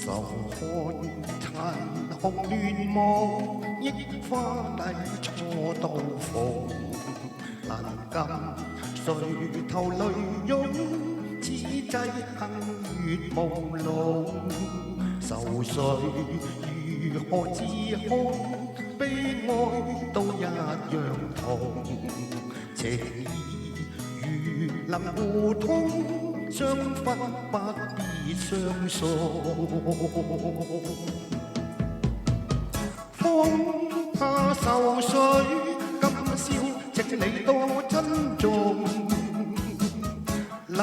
愁看殘紅亂舞，憶花麗初到逢，能禁垂頭淚湧，此際幸月朦朧。愁緒如何自控？悲哀都一樣痛，情義如能互通，相分不必相送。放下愁緒，今宵請你多珍重。那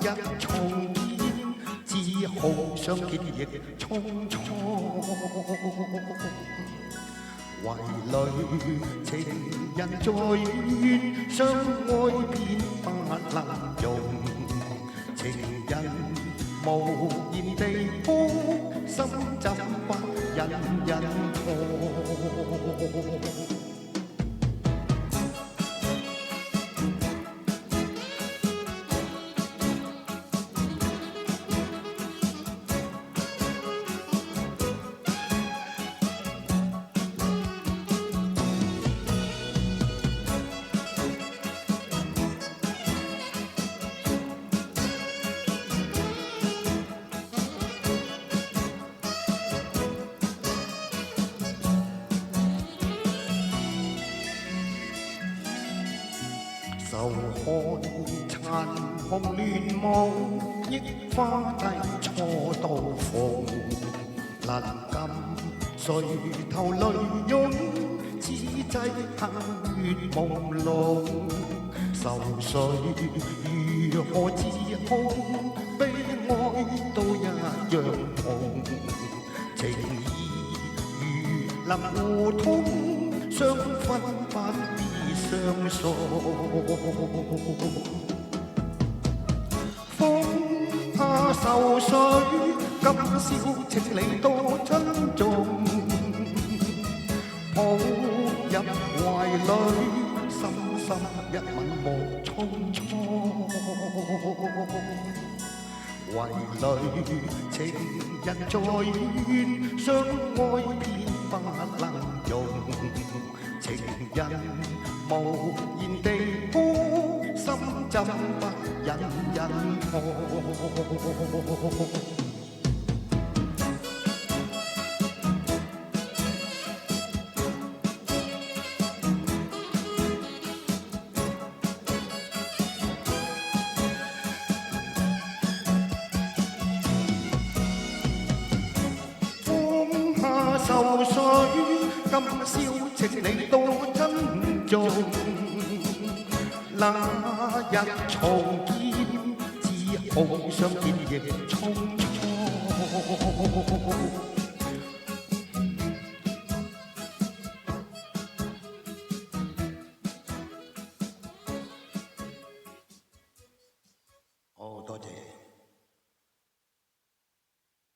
日重見，只好相見亦匆匆。為淚情人在怨，相愛便不能容。情人無言地哭，心怎不隱隱痛？愁看殘紅亂舞，憶花麗初到逢。能禁垂頭淚湧，此際幸月朦朧。愁緒如何自控？悲哀都一樣痛，情義如能互通，相分不必相送。放下愁緒，今宵請你多珍重。抱入懷裏，深深一吻莫匆匆。為淚情人在怨，相愛偏不能容。情人無言地哭，心怎不隱隱痛？愁緒，今宵請你多珍重。那日重見，只好相見亦匆匆。